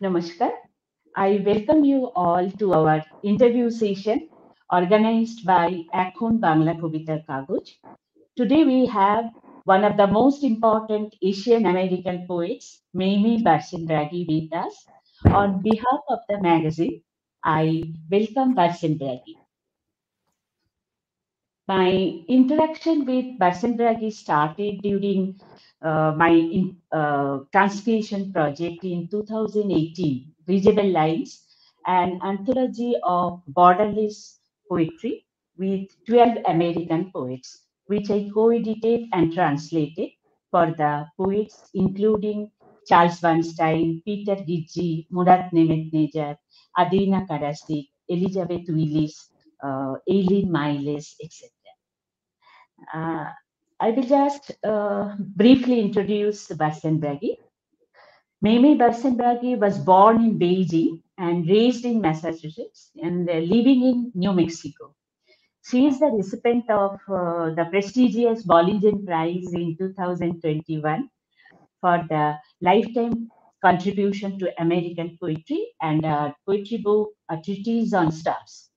Namaskar. I welcome you all to our interview session organized by Ekhon Bangla Kabitar Kagaj. Today we have one of the most important Asian American poets, Mei-mei Berssenbrugge, with us. On behalf of the magazine, I welcome Berssenbrugge. My interaction with Berssenbrugge started during my transcreation project in 2018, Readable Lines, an anthology of borderless poetry with 12 American poets, which I co-edited and translated for the poets including Charles Bernstein, Peter Gidgey, Murat Nemetnejar, Adina Karasik, Elizabeth Willis, Eileen Miles, etc. Uh, I will just briefly introduce Berssenbrugge. Mei-mei Berssenbrugge was born in Beijing and raised in Massachusetts and living in New Mexico. She is the recipient of the prestigious Bollinger Prize in 2021 for the lifetime contribution to American poetry and a poetry book, A Treatise on Stars.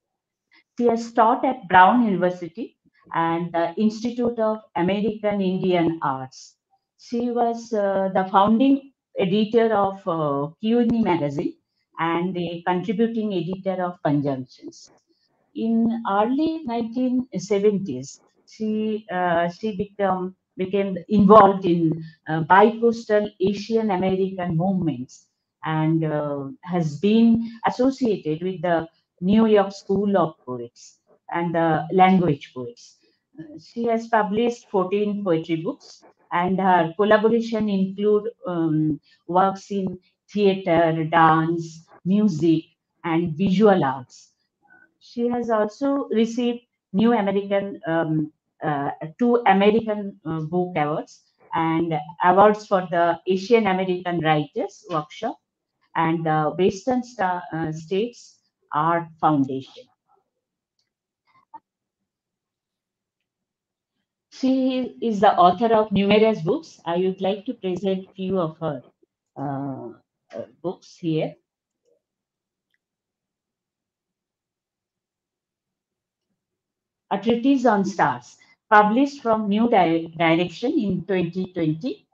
She has taught at Brown University and the Institute of American Indian Arts. She was the founding editor of Q&E magazine and a contributing editor of Conjunctions. In early 1970s, she became involved in bi-coastal Asian American movements and has been associated with the New York School of Poets and the language poets. She has published 14 poetry books, and her collaboration include works in theater, dance, music, and visual arts. She has also received new American two American Book Awards and awards for the Asian American Writers Workshop and the Western States Art Foundation. She is the author of numerous books. I would like to present few of her uh, books here. A Treatise on Stars, published from New Direction in 2020,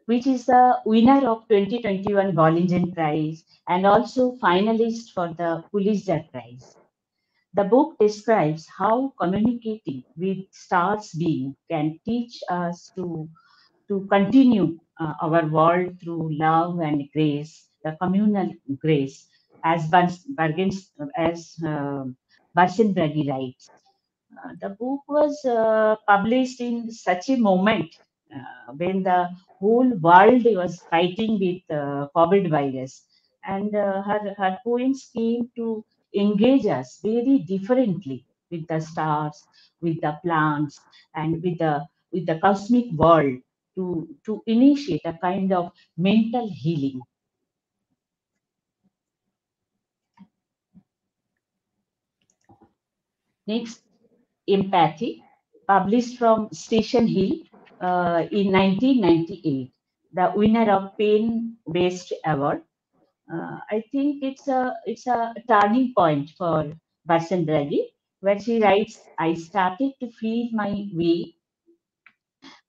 which is the winner of 2021 Bollinger Prize and also finalist for the Pulitzer Prize. The book describes how communicating with stars being can teach us to continue our world through love and grace, the communal grace, as Barsenbrugge writes. The book was published in such a moment when the whole world was fighting with COVID virus, and her poems came to engage us very differently with the stars, with the plants, and with the cosmic world to initiate a kind of mental healing. Next, Empathy, published from Station Hill in 1998, the winner of Pain Based Award. I think it's a turning point for Barsenbrugge, where she writes, "I started to feel my way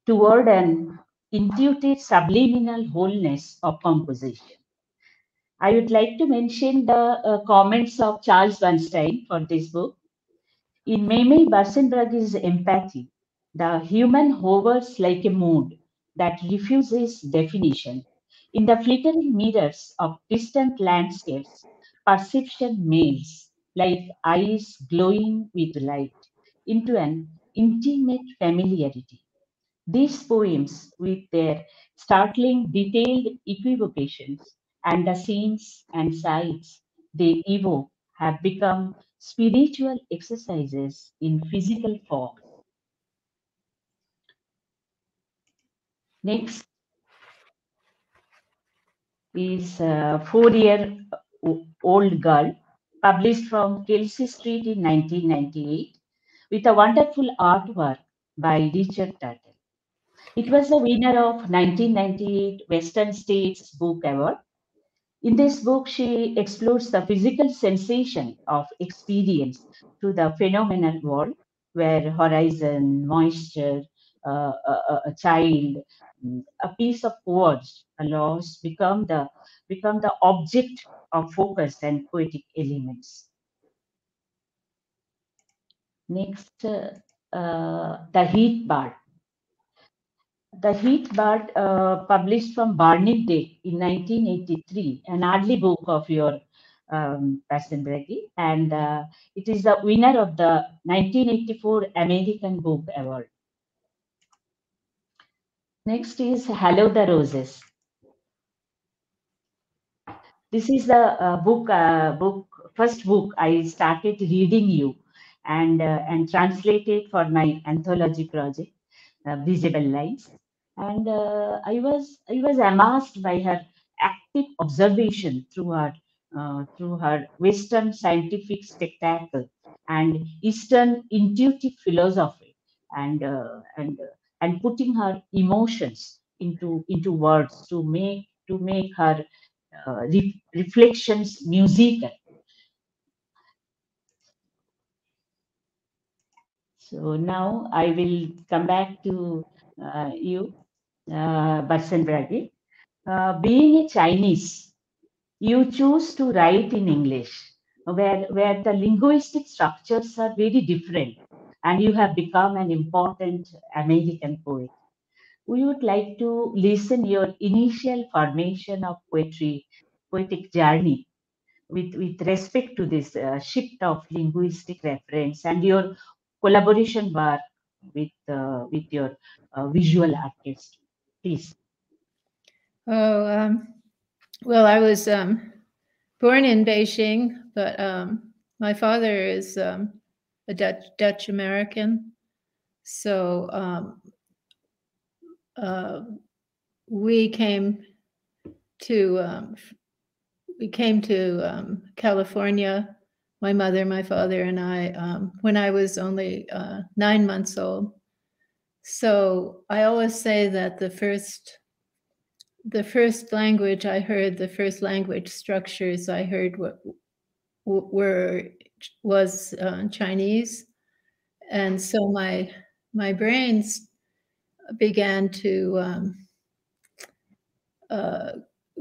toward an intuitive subliminal wholeness of composition." I would like to mention the comments of Charles Bernstein for this book. In Mei-mei Berssenbrugge's Empathy, the human hovers like a mood that refuses definition. In the flickering mirrors of distant landscapes, perception melts like eyes glowing with light into an intimate familiarity. These poems, with their startling detailed equivocations and the scenes and sights they evoke, have become spiritual exercises in physical form. Next is a 4-year-old girl, published from Kelsey Street in 1998, with a wonderful artwork by Richard Turtle. It was the winner of 1998 Western States Book Award. In this book, she explores the physical sensation of experience through the phenomenal world, where horizon, moisture, a child, a piece of words, a loss become the object of focus and poetic elements. Next, the heat bar. The Heat Bird, published from Barnet Day in 1983, an early book of your Berssenbrugge, and it is the winner of the 1984 American Book Award. Next is Hello the Roses. This is the first book I started reading you and translated for my anthology project, Visible Lines. And I was amazed by her active observation through her Western scientific spectacle and Eastern intuitive philosophy, and and putting her emotions into words to make her reflections musical. So now I will come back to you, Berssenbrugge. Being a Chinese, you choose to write in English, where the linguistic structures are very different, and you have become an important American poet. We would like to listen your initial formation of poetic journey with respect to this shift of linguistic reference and your collaboration work with your visual artist. Please. Oh, well, I was born in Beijing, but my father is a Dutch American, so we came to California. My mother, my father, and I when I was only 9 months old. So I always say that the first language I heard, the first language structures I heard was Chinese, and so my brains began to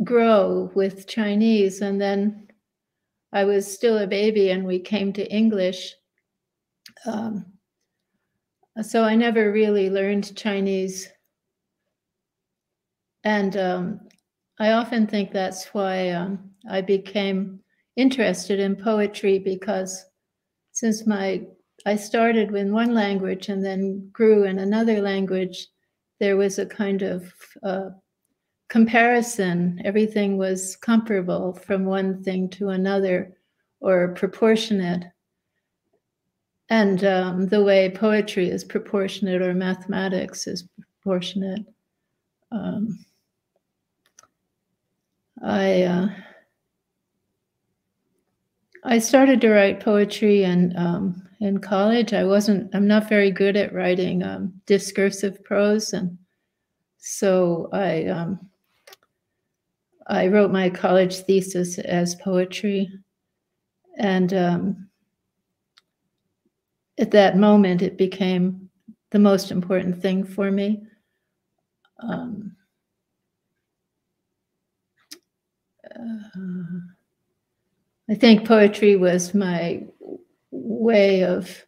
grow with Chinese, and then I was still a baby, and we came to English. So I never really learned Chinese, and I often think that's why I became interested in poetry, because since I started with one language and then grew in another language, there was a kind of comparison. Everything was comparable from one thing to another, or proportionate. And the way poetry is proportionate, or mathematics is proportionate. I started to write poetry in college. I'm not very good at writing discursive prose, and so I wrote my college thesis as poetry, and at that moment it became the most important thing for me. I think poetry was my way of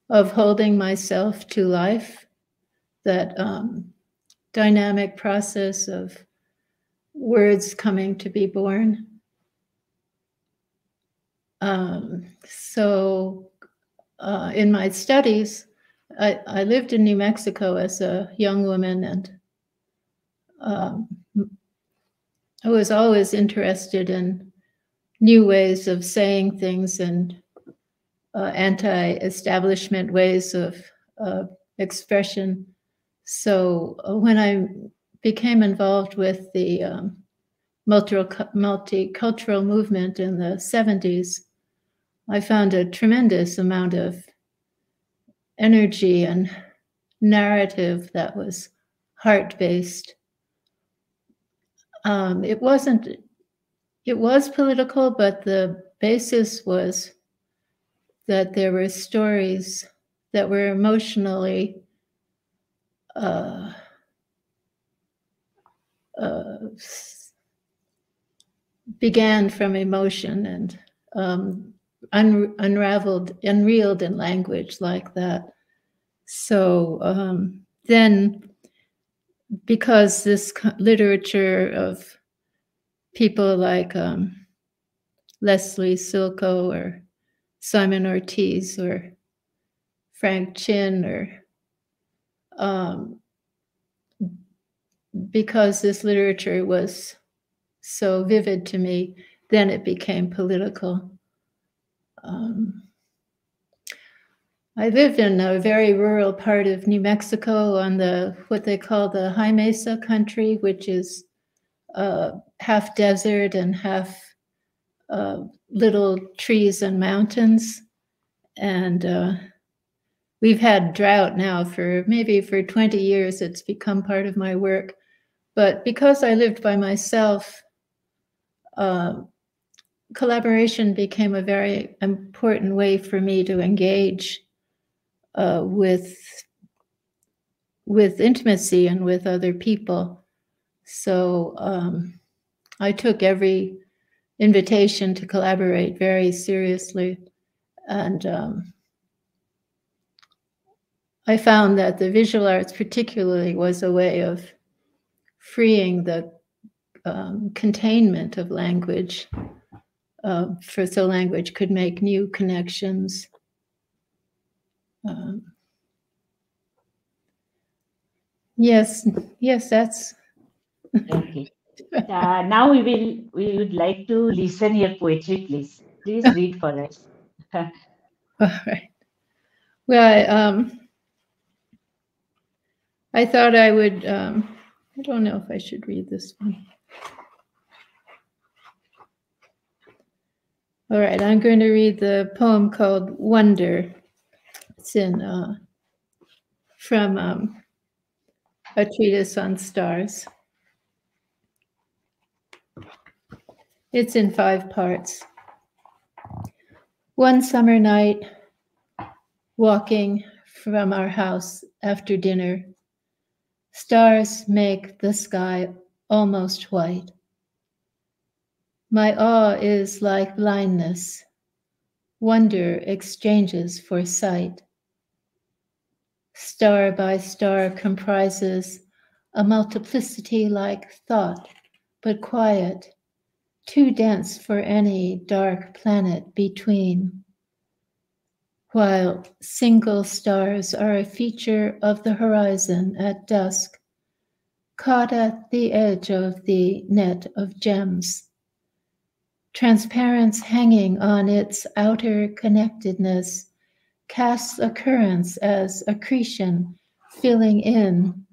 holding myself to life, that dynamic process of words coming to be born. So in my studies, I lived in New Mexico as a young woman, and I was always interested in new ways of saying things and anti-establishment ways of expression. So when I became involved with the multicultural movement in the 70s, I found a tremendous amount of energy and narrative that was heart-based. It wasn't. It was political, but the basis was that there were stories that were emotionally began from emotion and unreeled in language like that. So then, because this literature of people like Leslie Silko or Simon Ortiz or Frank Chin, or because this literature was so vivid to me, then it became political. I live in a very rural part of New Mexico on what they call the High Mesa country, which is half desert and half little trees and mountains. And we've had drought now for 20 years. It's become part of my work. But because I lived by myself, collaboration became a very important way for me to engage with intimacy and with other people. So I took every invitation to collaborate very seriously. And I found that the visual arts particularly was a way of freeing the containment of language, so language could make new connections. Yes, that's okay. Now we would like to listen your poetry, please. Please read for us. All right. Well, I thought I would. I don't know if I should read this one. All right, I'm going to read the poem called Wonder. It's from A Treatise on Stars. It's in 5 parts. One summer night, walking from our house after dinner, stars make the sky almost white. My awe is like blindness. Wonder exchanges for sight. Star by star comprises a multiplicity like thought, but quiet, too dense for any dark planet between. While single stars are a feature of the horizon at dusk, caught at the edge of the net of gems. Transparence hanging on its outer connectedness casts occurrence as accretion filling in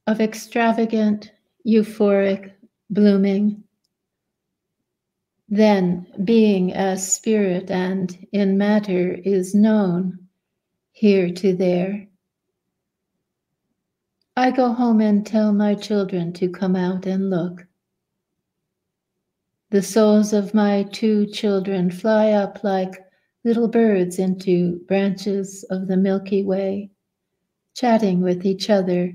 of extravagant, euphoric blooming. Then being as spirit and in matter is known here to there. I go home and tell my children to come out and look. The souls of my 2 children fly up like little birds into branches of the Milky Way, chatting with each other,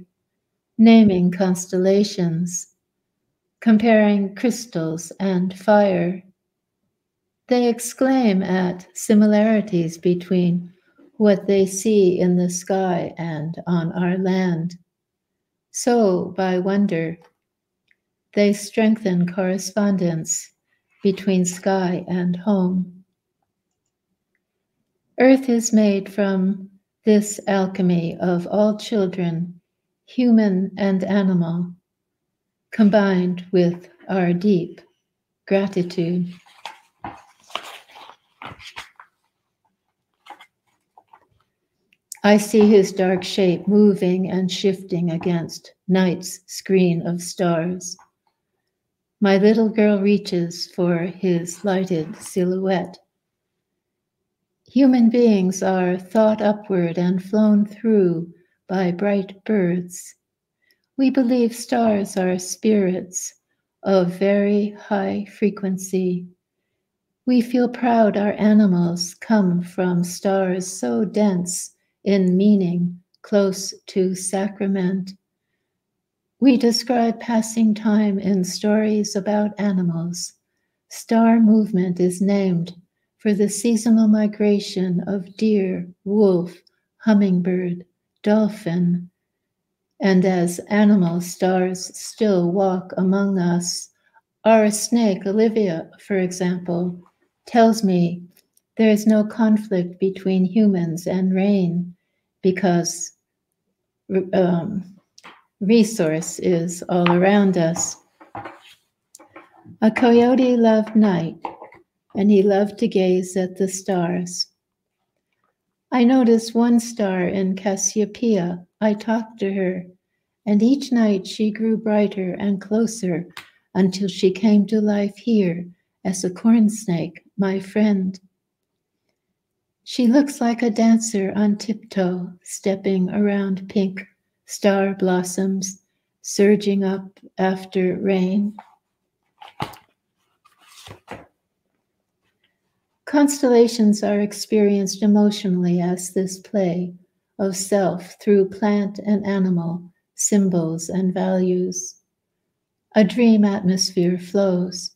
naming constellations, comparing crystals and fire. They exclaim at similarities between what they see in the sky and on our land. So, by wonder, they strengthen correspondence between sky and home. Earth is made from this alchemy of all children, human and animal, combined with our deep gratitude. I see his dark shape moving and shifting against night's screen of stars. My little girl reaches for his lighted silhouette. Human beings are thought upward and flown through by bright birds. We believe stars are spirits of very high frequency. We feel proud our animals come from stars so dense in meaning, close to sacrament. We describe passing time in stories about animals. Star movement is named for the seasonal migration of deer, wolf, hummingbird, dolphin, and as animal stars still walk among us, our snake, Olivia, for example, tells me there is no conflict between humans and rain because resource is all around us. A coyote loved night, and he loved to gaze at the stars. I noticed one star in Cassiopeia. I talked to her, and each night she grew brighter and closer until she came to life here as a corn snake, my friend. She looks like a dancer on tiptoe, stepping around pink star blossoms, surging up after rain. Constellations are experienced emotionally as this play of self through plant and animal, symbols and values. A dream atmosphere flows.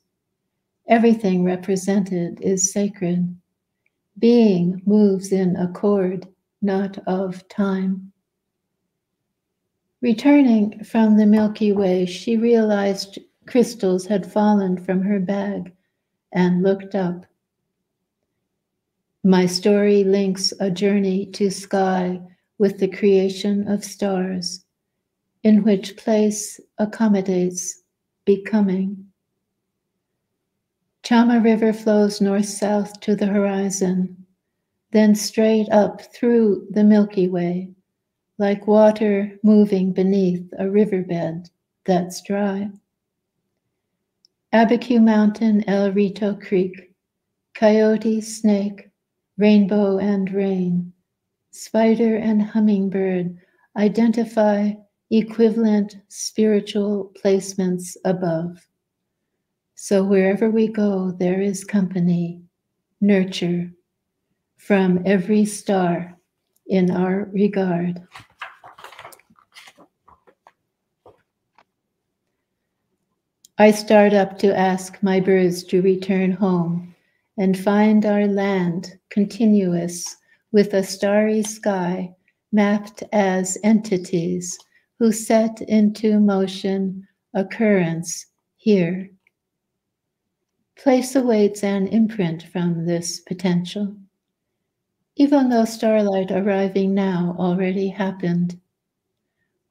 Everything represented is sacred. Being moves in accord, not of time. Returning from the Milky Way, she realized crystals had fallen from her bag and looked up. My story links a journey to sky with the creation of stars, in which place accommodates becoming. Chama River flows north-south to the horizon, then straight up through the Milky Way, like water moving beneath a riverbed that's dry. Abiquiu Mountain, El Rito Creek, coyote, snake, rainbow and rain, spider and hummingbird identify equivalent spiritual placements above. So wherever we go, there is company, nurture, from every star in our regard. I start up to ask my birds to return home and find our land continuous with a starry sky mapped as entities who set into motion occurrence here. Place awaits an imprint from this potential, even though starlight arriving now already happened.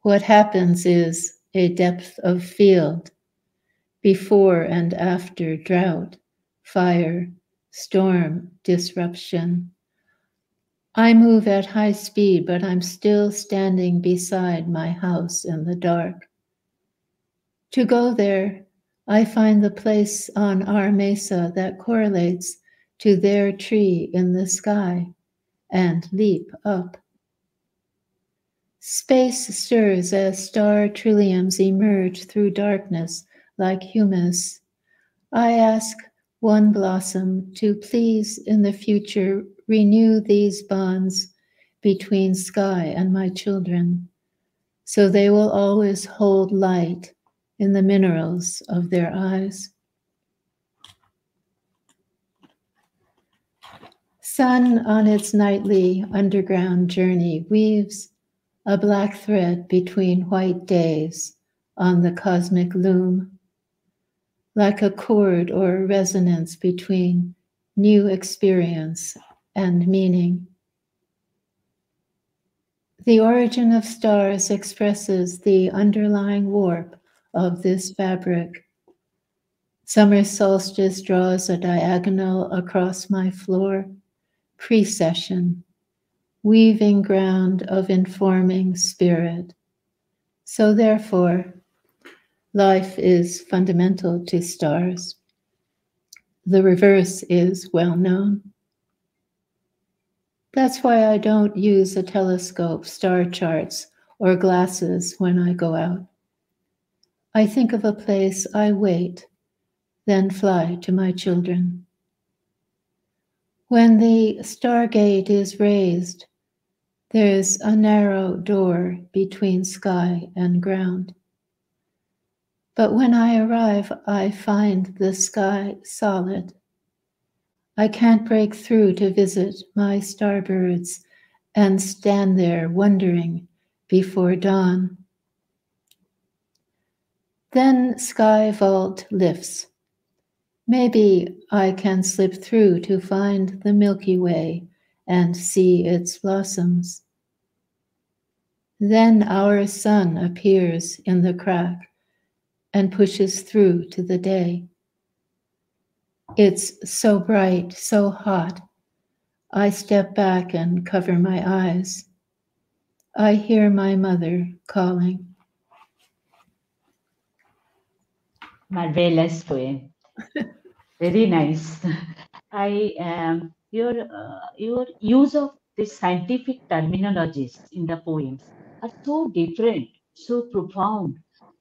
What happens is a depth of field, before and after drought, fire, storm, disruption. I move at high speed, but I'm still standing beside my house in the dark. To go there, I find the place on our mesa that correlates to their tree in the sky and leap up. Space stirs as star trilliums emerge through darkness like humus. I ask one blossom to please in the future renew these bonds between sky and my children, so they will always hold light in the minerals of their eyes. Sun on its nightly underground journey weaves a black thread between white days on the cosmic loom, like a chord or resonance between new experience and meaning. The origin of stars expresses the underlying warp of this fabric. Summer solstice draws a diagonal across my floor, precession, weaving ground of informing spirit. So therefore, life is fundamental to stars. The reverse is well known. That's why I don't use a telescope, star charts, or glasses when I go out. I think of a place I wait, then fly to my children. When the stargate is raised, there's a narrow door between sky and ground. But when I arrive, I find the sky solid. I can't break through to visit my starbirds and stand there wondering before dawn. Then sky vault lifts. Maybe I can slip through to find the Milky Way and see its blossoms. Then our sun appears in the crack and pushes through to the day. It's so bright, so hot. I step back and cover my eyes. I hear my mother calling. Marvelous poem. Very nice. Your use of the scientific terminologies in the poems are so different, so profound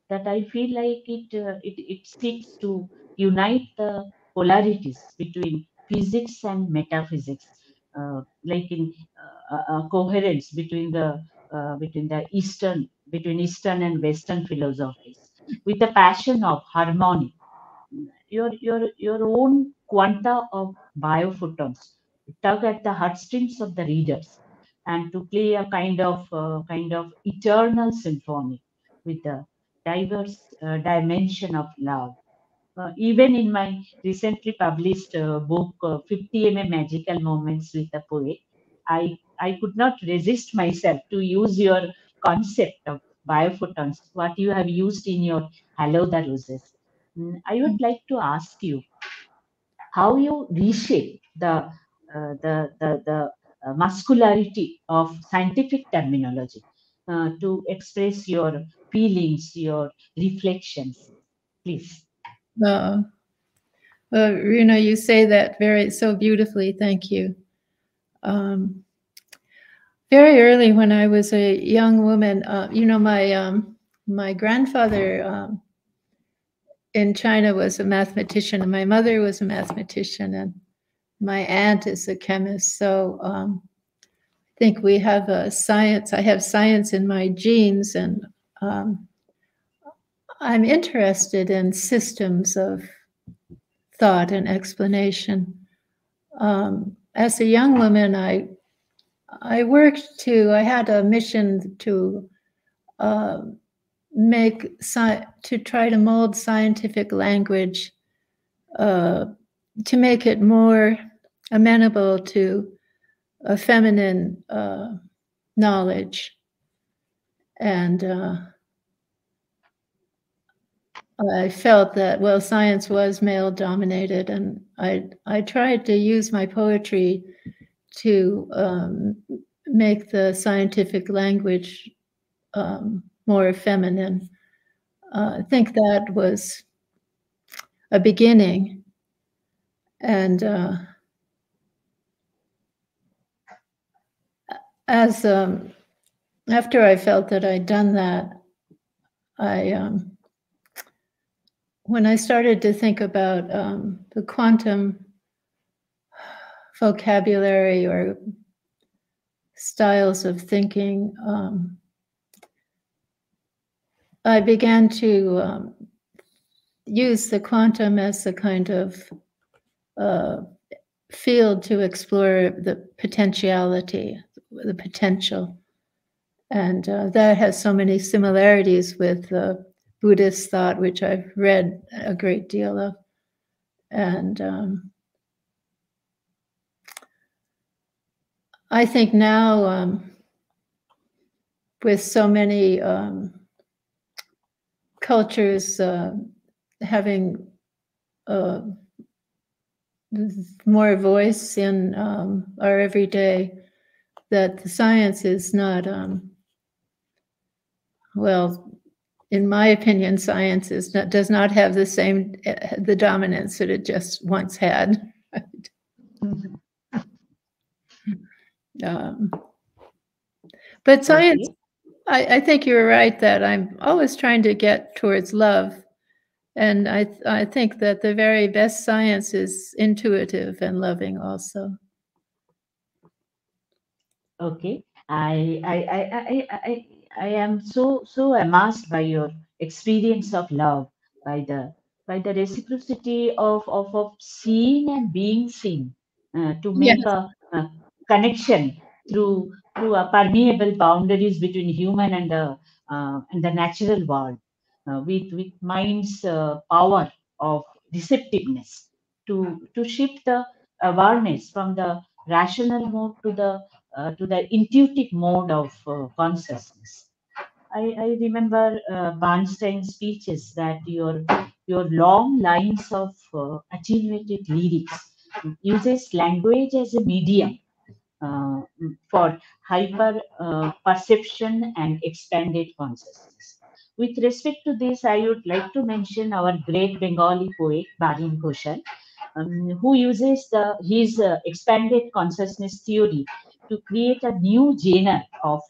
that I feel like it seeks to unite the polarities between physics and metaphysics, like in coherence between Eastern and Western philosophies, with a passion of harmony. Your own quanta of biophotons tug at the heartstrings of the readers, and to play a kind of eternal symphony with the diverse dimension of love. Even in my recently published book, 50 Magical Moments with a Poet, I could not resist myself to use your concept of biophotons, what you have used in your Hello the Roses. I would like to ask you how you reshape the muscularity of scientific terminology to express your feelings, your reflections, please. Uh, well, Runa, you say that so beautifully. Thank you. Very early, when I was a young woman, my grandfather in China was a mathematician, and my mother was a mathematician, and my aunt is a chemist. So I think we have a science. I have science in my genes, and I'm interested in systems of thought and explanation. As a young woman, I had a mission to to try to mold scientific language to make it more amenable to a feminine knowledge. And I felt that, well, science was male dominated, and I tried to use my poetry to make the scientific language more feminine. I think that was a beginning. And after I felt that I'd done that, when I started to think about the quantum vocabulary or styles of thinking, I began to use the quantum as a kind of field to explore the potentiality, the potential. And that has so many similarities with Buddhist thought, which I've read a great deal of. And I think now, with so many cultures having more voice in our everyday, that the science is not, well, in my opinion, science does not have the dominance that it just once had. But science, I think you're right that I'm always trying to get towards love. And I think that the very best science is intuitive and loving also. Okay, I am so amazed by your experience of love, by the reciprocity of seeing and being seen, to Yes. make a connection through a permeable boundaries between human and the natural world, with mind's power of receptiveness to shift the awareness from the rational mode to the intuitive mode of consciousness. I remember Bernstein's speeches that your long lines of attenuated lyrics uses language as a medium for hyper perception and expanded consciousness. With respect to this, I would like to mention our great Bengali poet Barin Ghoshal, who uses his expanded consciousness theory to create a new genre of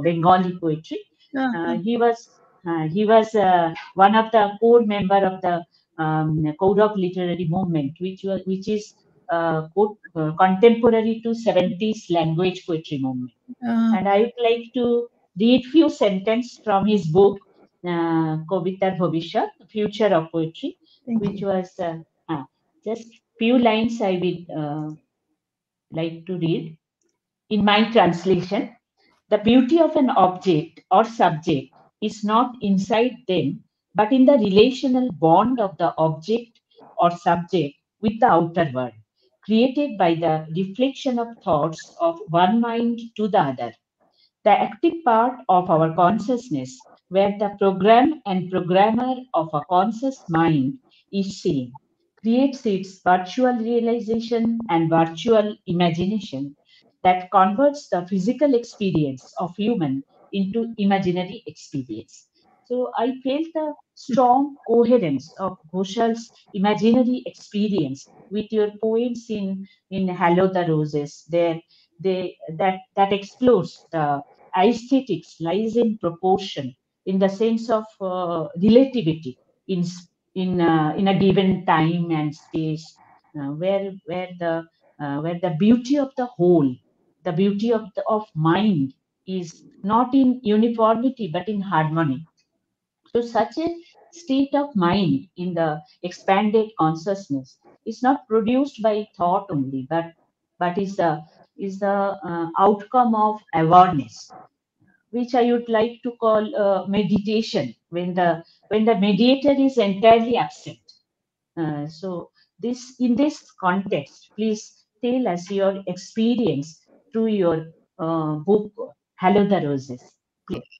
Bengali poetry. Uh-huh. He was one of the core member of the Kaurav literary movement, which is contemporary to 70s language poetry movement. Uh, And I would like to read few sentences from his book, Kabitar Bhavishyat, Future of Poetry, thank which you. was just few lines I will like to read. In my translation, the beauty of an object or subject is not inside them, but in the relational bond of the object or subject with the outer world, created by the reflection of thoughts of one mind to the other. The active part of our consciousness, where the program and programmer of a conscious mind is seen, creates its virtual realization and virtual imagination that converts the physical experience of human into imaginary experience. So I felt a strong coherence of Ghoshal's imaginary experience with your poems in Hello the Roses. That explores the aesthetics lies in proportion, in the sense of relativity in a given time and space, where the beauty of the whole, the beauty of mind is not in uniformity but in harmony. So such a state of mind in the expanded consciousness is not produced by thought only, but is the outcome of awareness, which I would like to call meditation, when the mediator is entirely absent. So this in this context, please tell us your experience through your book Hello the Roses.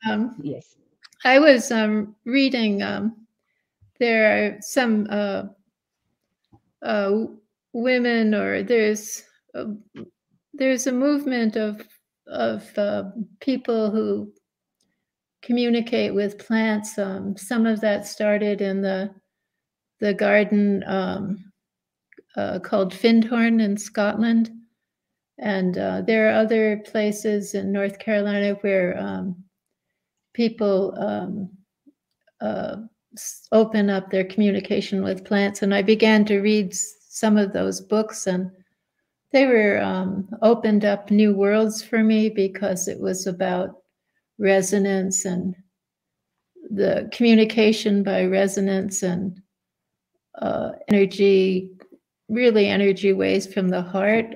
Um, Yes. I was reading. There are some uh, women, or there's a movement of people who communicate with plants. Some of that started in the garden called Findhorn in Scotland, and there are other places in North Carolina where people open up their communication with plants. And I began to read some of those books, and they were opened up new worlds for me, because it was about resonance and the communication by resonance and energy, really energy waves from the heart.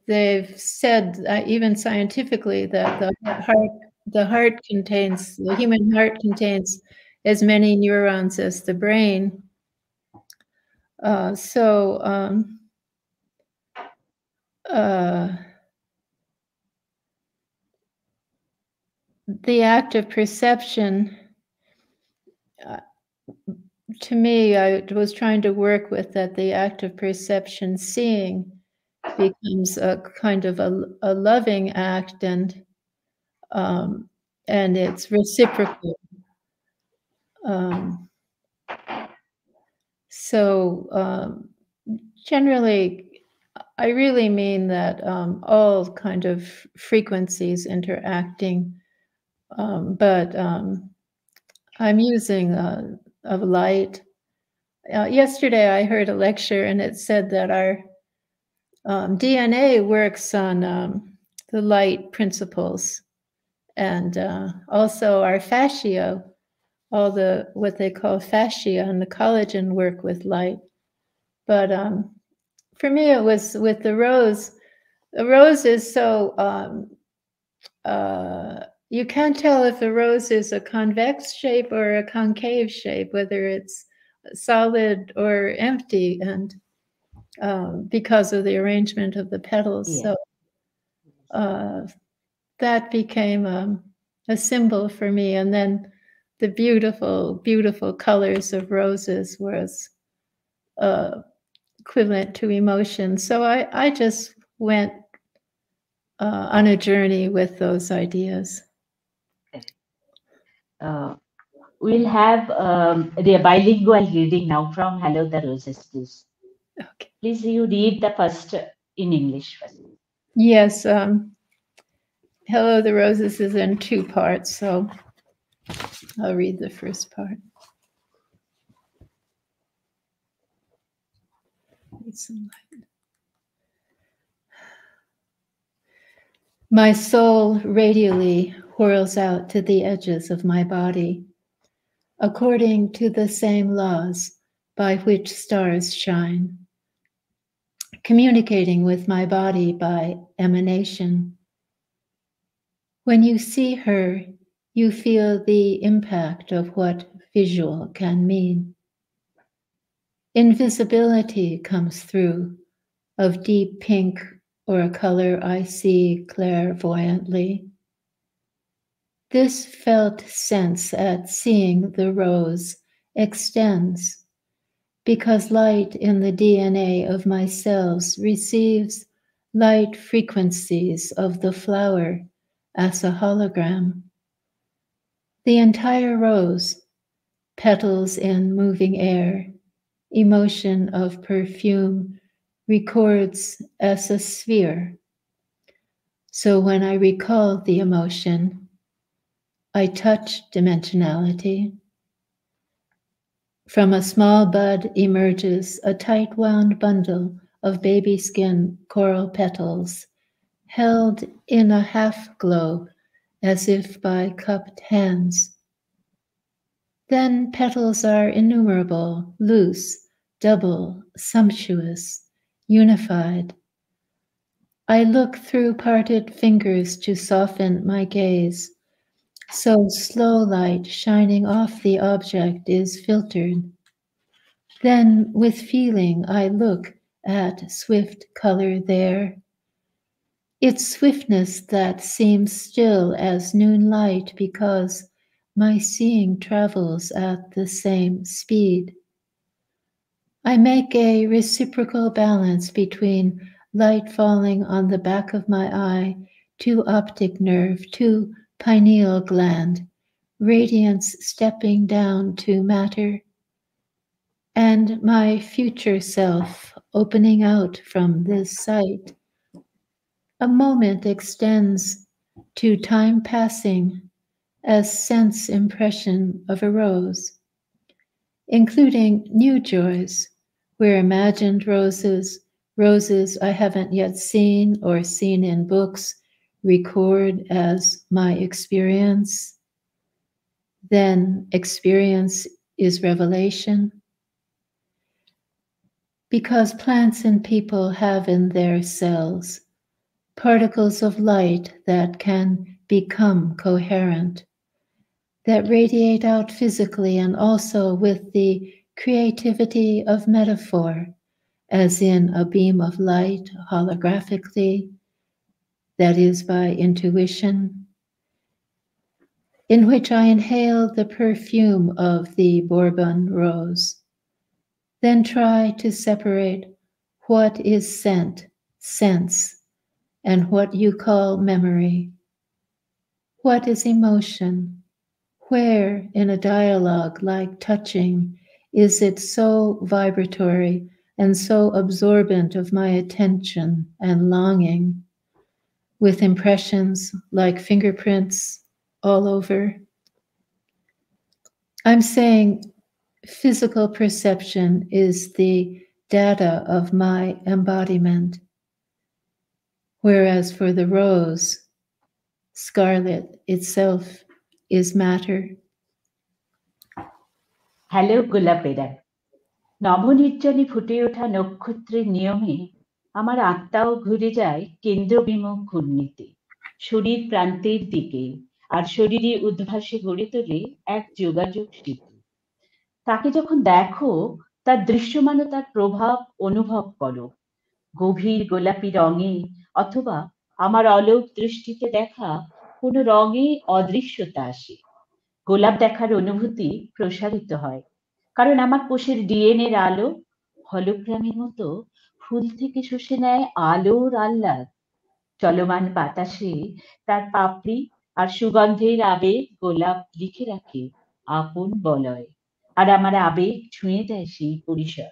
They've said, even scientifically, that the human heart contains as many neurons as the brain. So the act of perception, to me, I was trying to work with that. The act of perception, seeing, becomes a kind of a loving act, and it's reciprocal. So generally, I really mean that all kind of frequencies interacting, but I'm using of light. Yesterday I heard a lecture and it said that our DNA works on the light principles, and also our fascia, all the what they call fascia and the collagen work with light. But for me, it was with the rose. The rose is so you can't tell if the rose is a convex shape or a concave shape, whether it's solid or empty, and because of the arrangement of the petals. Yeah. So that became a symbol for me. And then the beautiful, beautiful colors of roses was equivalent to emotion. So I just went on a journey with those ideas. We'll have the bilingual reading now from Hello the Roses, please. Okay. Please, you read the first in English first. Yes. Hello the Roses is in 2 parts, so I'll read the first part. Need some light. My soul radially whirls out to the edges of my body, according to the same laws by which stars shine, communicating with my body by emanation. When you see her, you feel the impact of what visual can mean. Invisibility comes through, of deep pink or a color I see clairvoyantly. This felt sense at seeing the rose extends because light in the DNA of my cells receives light frequencies of the flower as a hologram. The entire rose, petals in moving air, emotion of perfume, records as a sphere. So when I recall the emotion, I touch dimensionality. From a small bud emerges a tight wound bundle of baby skin coral petals, held in a half globe as if by cupped hands. Then petals are innumerable, loose, double, sumptuous, unified. I look through parted fingers to soften my gaze, so slow light shining off the object is filtered. Then with feeling I look at swift color there. Its swiftness that seems still as noon light because my seeing travels at the same speed. I make a reciprocal balance between light falling on the back of my eye to optic nerve to pineal gland, radiance stepping down to matter, and my future self opening out from this sight. A moment extends to time passing as sense impression of a rose, including new joys where imagined roses, roses I haven't yet seen or seen in books, record as my experience. Then experience is revelation. Because plants and people have in their cells particles of light that can become coherent, that radiate out physically and also with the creativity of metaphor, as in a beam of light holographically, that is by intuition, in which I inhale the perfume of the Bourbon rose, then try to separate what is scent, sense, and what you call memory. What is emotion? Where in a dialogue like touching is it so vibratory and so absorbent of my attention and longing, with impressions like fingerprints all over. I'm saying physical perception is the data of my embodiment, whereas for the rose, scarlet itself is matter. Hello গোলাপেরা, নবনির্জনে ফুটে ওঠা নক্ষত্রের নিয়মে আমার আত্মাও ঘুরে যায় কেন্দ্রবিমুখ ঘূর্ণিতে, শরীর প্রান্তের দিকে, আর শরীরে উদ্ভাসে গড়ে তোলে এক যোগাযোগ সেতু। তাকে যখন দেখো, তার দৃশ্যমানতার প্রভাব অনুভব করো, গভীর গোলাপি রঙে অথবা আমার অলোক দৃষ্টিতে দেখা কোনো রঙে অদৃশ্যতা আসে। গোলাপ দেখার অনুভূতি প্রসারিত হয়, কারণ আমার কোষের ডিএনএর আলো হলোগ্রামের মতো ফুল থেকে শুষে নেয় আলোর আহ্লাদ। চলমান বাতাসে তার পাপড়ি আর সুগন্ধের আবেগ গোলাপ লিখে রাখে আপন বলয়, আর আমার আবেগ ছুঁয়ে দেয় সেই পরিসর।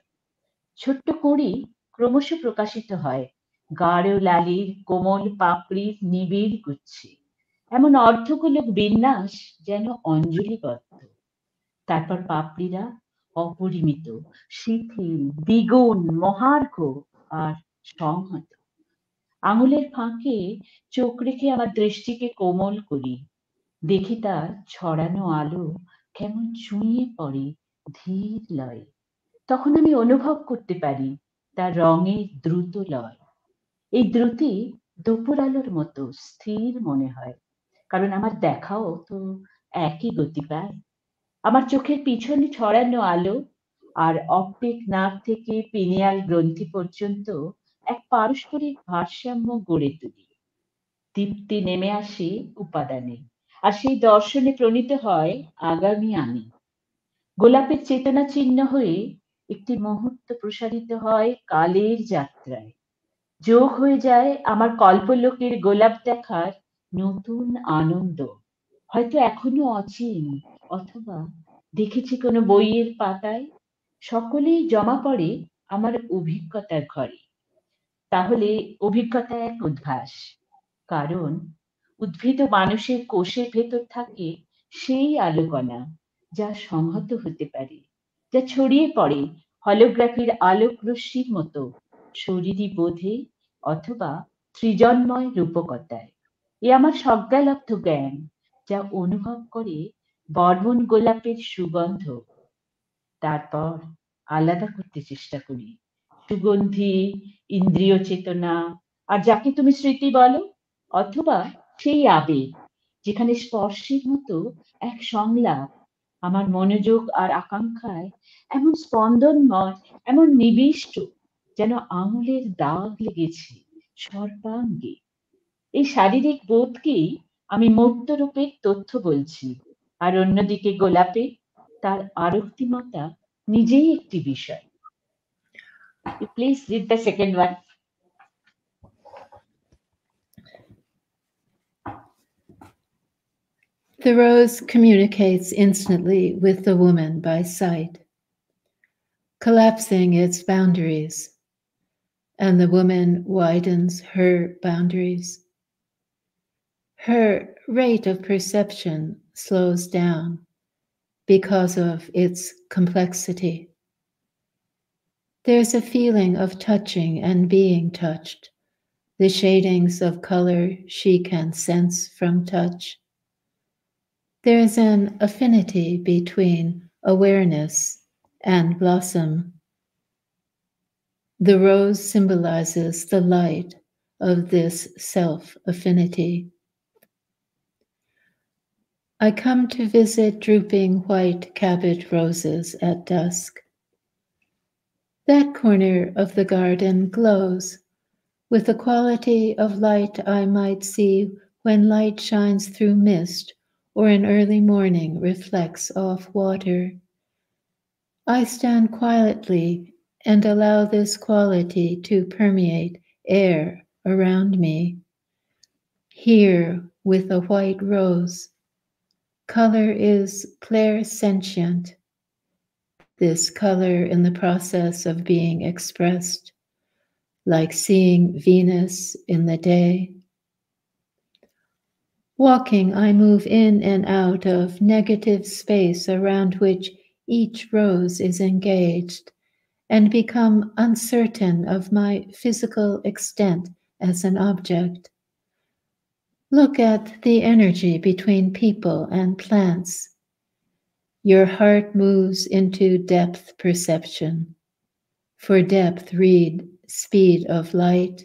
ছোট্ট কুঁড়ি ক্রমশ প্রকাশিত হয় গাঢ় লালির কোমল পাপড়ির নিবিড় গুচ্ছে, এমন অর্ধগোলক বিন্যাস যেন অঞ্জলিবদ্ধ। তারপর পাপড়িরা অপরিমিত, শিথিল, দ্বিগুণ, মহার্ঘ আর সংহত। আঙুলের ফাঁকে চোখ রেখে আমার দৃষ্টিকে কোমল করি, দেখি তার ছড়ানো আলো কেমন চুঁইয়ে পড়ে ধীর লয়ে। তখন আমি অনুভব করতে পারি তার রঙের দ্রুত লয়। এই দ্রুতি দুপুর আলোর মতো স্থির মনে হয়, কারণ আমার দেখাও তো একই গতি পায়। আমার চোখের পিছনে ছড়ানো আলো আর অপটিক নার্ভ থেকে পিনিয়াল গ্রন্থি পর্যন্ত এক পারস্পরিক ভারসাম্য গড়ে তুলি। দীপ্তি নেমে আসে উপাদানে, আর সেই দর্শনে প্রণীত হয় আগামী আমি। গোলাপের চেতনা চিহ্ন হয়ে একটি মুহূর্ত প্রসারিত হয় কালের যাত্রায়, যোগ হয়ে যায় আমার কল্পলোকের গোলাপ দেখার নতুন আনন্দ। হয়তো এখনো অচিন, অথবা দেখেছি কোনো বইয়ের পাতায়, সকলেই জমা পড়ে আমার অভিজ্ঞতার ঘরে। তাহলে অভিজ্ঞতা এক উদ্ভাস, কারণ উদ্ভিদ ও মানুষের কোষের ভেতর থাকে সেই আলোকণা যা সংহত হতে পারে, যা ছড়িয়ে পড়ে হলোগ্রাফির আলোক রশ্মির মতো শরীরী বোধে অথবা সৃজনময় রূপকতায়। এ আমার সজ্ঞালব্ধ জ্ঞান, যা অনুভব করে বর্মণ গোলাপের সুগন্ধ। তারপর আলাদা করতে চেষ্টা করি সুগন্ধি, ইন্দ্রিয় চেতনা, আর যাকে তুমি স্মৃতি বলো, অথবা সেই আবেগ যেখানে স্পর্শের মতো এক সংলাপ আমার মনোযোগ আর আকাঙ্ক্ষায় এমন স্পন্দনময়, এমন নিবিষ্ট, যেন আঙুলের দাগ লেগেছে সর্বাঙ্গে। এই শারীরিক বোধকেই আমি মূর্ত রূপের তথ্য বলছি, আর অন্যদিকে গোলাপে তার আরক্তিমতা নিজেই একটি বিষয়। You please read the second one. The rose communicates instantly with the woman by sight, collapsing its boundaries, and the woman widens her boundaries. Her rate of perception slows down because of its complexity. There's a feeling of touching and being touched, the shadings of color she can sense from touch. There's an affinity between awareness and blossom. The rose symbolizes the light of this self-affinity. I come to visit drooping white cabbage roses at dusk. That corner of the garden glows with the quality of light I might see when light shines through mist or an early morning reflects off water. I stand quietly and allow this quality to permeate air around me. Here with a white rose, color is clairsentient. this color in the process of being expressed, like seeing Venus in the day. Walking, I move in and out of negative space around which each rose is engaged and become uncertain of my physical extent as an object. Look at the energy between people and plants. Your heart moves into depth perception. For depth, read speed of light.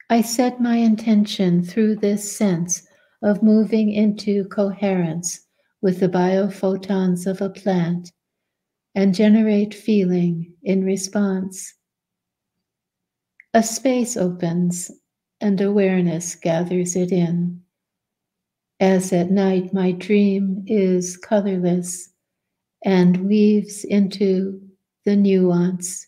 I set my intention through this sense of moving into coherence with the biophotons of a plant and generate feeling in response. A space opens and awareness gathers it in. As at night my dream is colorless and weaves into the nuance.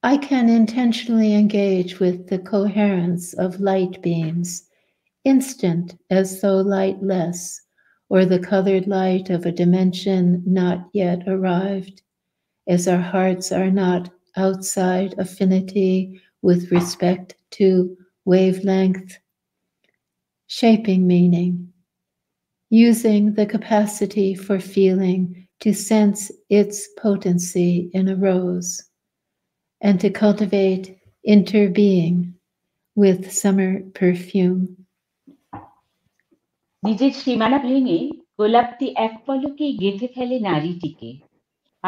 I can intentionally engage with the coherence of light beams, instant as though lightless, or the colored light of a dimension not yet arrived, as our hearts are not outside affinity with respect to wavelength, shaping meaning, using the capacity for feeling to sense its potency in a rose, and to cultivate interbeing with summer perfume. নিজের সীমানা ভেঙে গোলাপটি এক পলকেই গেঁথে ফেলে নারীটিকে,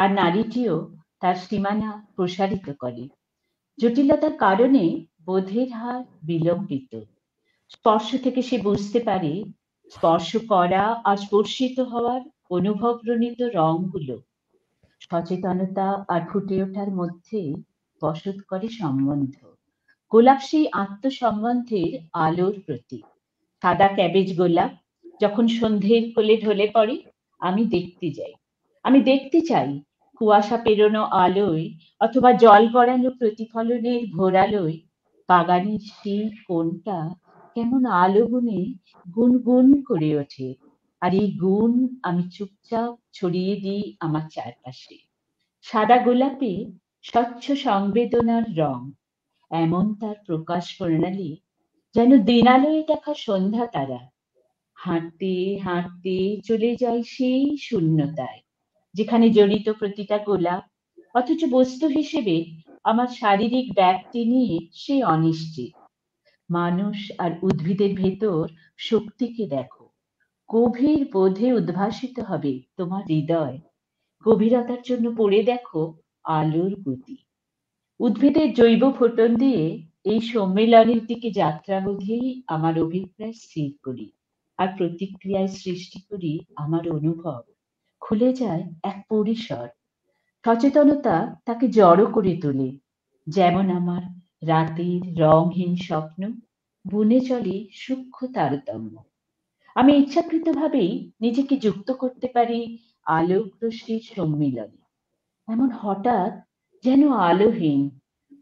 আর নারীটিও তার সীমানা প্রসারিত করে। জটিলতার কারণে বোধের হার বিলম্বিত। স্পর্শ থেকে সে বুঝতে পারে স্পর্শ করা আর স্পর্শিত হওয়ার অনুভবরণিত রঙগুলো সচেতনতা আর ফুটে ওঠার মধ্যে বসত করে সম্বন্ধ। গোলাপ সেই আত্মসম্বন্ধের আলোর প্রতীক। সাদা ক্যাবেজ গোলাপ যখন সন্ধ্যের কোলে ঢলে পড়ে, আমি দেখতে যাই। আমি দেখতে চাই কুয়াশা পেরোনো আলোয় অথবা জল গড়ানো প্রতিফলনের ঘোরালোয় বাগানের সেই কোণটা কেমন আলো গুণে গুনগুন করে ওঠে, আর এই গুণ আমি চুপচাপ ছড়িয়ে দিই আমার চারপাশে। সাদা গোলাপে স্বচ্ছ সংবেদনার রং, এমন তার প্রকাশ প্রণালী যেন দিনালোয় দেখা সন্ধ্যা তারা। হাঁটতে হাঁটতে চলে যায় সেই শূন্যতায়, যেখানে জড়িত প্রতিটা গোলাপ, অথচ বস্তু হিসেবে আমার শারীরিক ব্যাপ্তি নিয়ে সে অনিশ্চিত। মানুষ আর উদ্ভিদের ভেতর শক্তিকে দেখো, গভীর বোধে উদ্ভাসিত হবে তোমার হৃদয়। গভীরতার জন্য পড়ে দেখো আলোর গতি। উদ্ভিদের জৈব ফোটন দিয়ে এই সম্মেলনের দিকে যাত্রাবোধেই আমার অভিপ্রায় স্থির করি, আর প্রতিক্রিয়ায় সৃষ্টি করি আমার অনুভব। খুলে যায় এক পরিসর, সচেতনতা তাকে জড়ো করে তোলে, যেমন আমার রাতের রংহীন স্বপ্ন বুনে চলে সূক্ষ্ম তারতম্য। আমি ইচ্ছাকৃতভাবেই নিজেকে যুক্ত করতে পারি আলোক রশ্মির সম্মিলনে। এমন হঠাৎ যেন আলোহীন,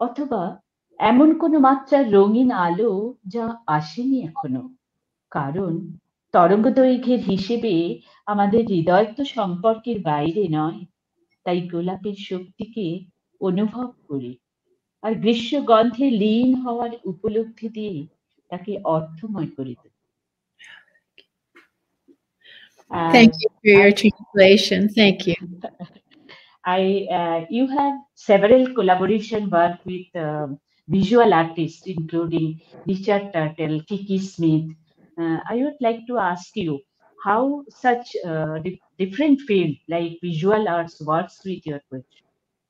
অথবা এমন কোনো মাত্রার রঙিন আলো যা আসেনি এখনো। কারণ তরঙ্গ দৈর্ঘ্যের হিসেবে আমাদের হৃদয় তো সম্পর্কের বাইরে নয়। তাই গোলাপের শক্তিকে অনুভব করি, আর গ্রীষ্ম গন্ধে লীন হওয়ার উপলব্ধি দিয়ে তাকে অর্থময় করে তুলি। Thank you for your translation. Thank you. You have several collaboration work with visual artists, including Richard Turtle, Kiki Smith. I would like to ask you how such different field like visual arts works with your poetry,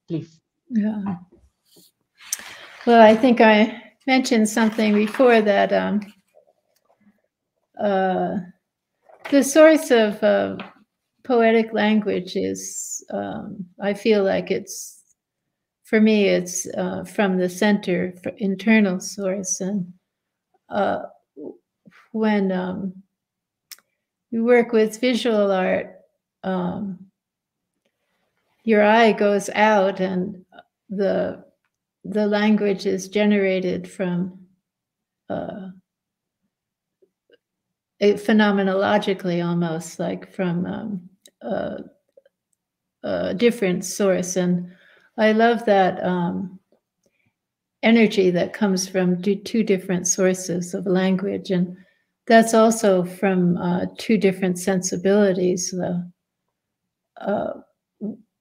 please. Yeah. Well, I think I mentioned something before that the source of poetic language is, I feel like it's, for me, it's from the center, internal source. And when you work with visual art, your eye goes out and the language is generated from phenomenologically, almost like from different source, and I love that energy that comes from two different sources of language, and that's also from two different sensibilities.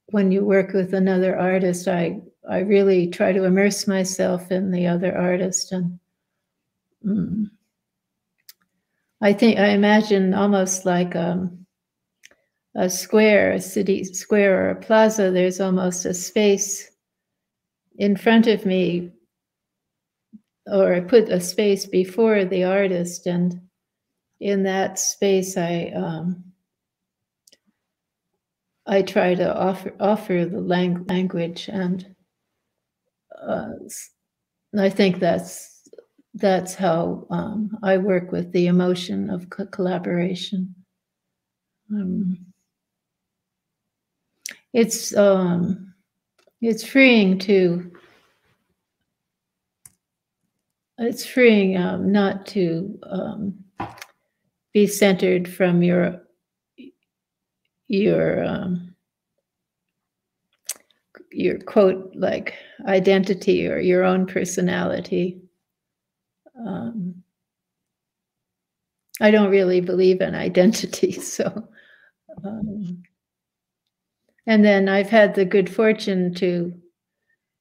When you work with another artist, I really try to immerse myself in the other artist, and I imagine almost like a square, a city square or a plaza. There's almost a space in front of me, or I put a space before the artist, and in that space I try to offer the language, and I think that's how I work with the emotion of collaboration. It's freeing not to be centered from your quote, like, identity or your own personality. I don't really believe in identity, so and then I've had the good fortune to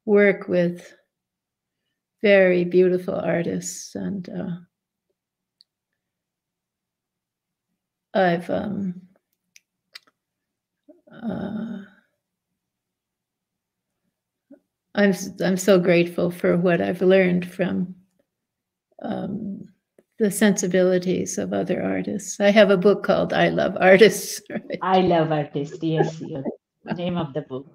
work with very beautiful artists, and I'm so grateful for what I've learned from the sensibilities of other artists. I have a book called "I Love Artists." Right? I Love Artists. Yes, the name of the book.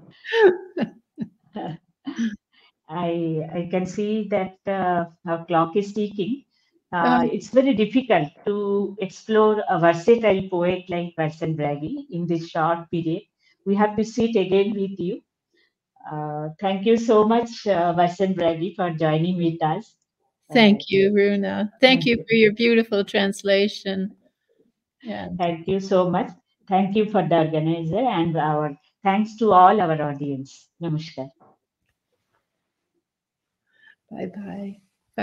I can see that our clock is ticking. It's very difficult to explore a versatile poet like Berssenbrugge in this short period. We have to sit again with you. Thank you so much, Berssenbrugge, for joining with us. Thank you, Runa. Thank you for your beautiful translation. And thank you so much. Thank you for the organizer, and our thanks to all our audience. Namaskar. Bye-bye.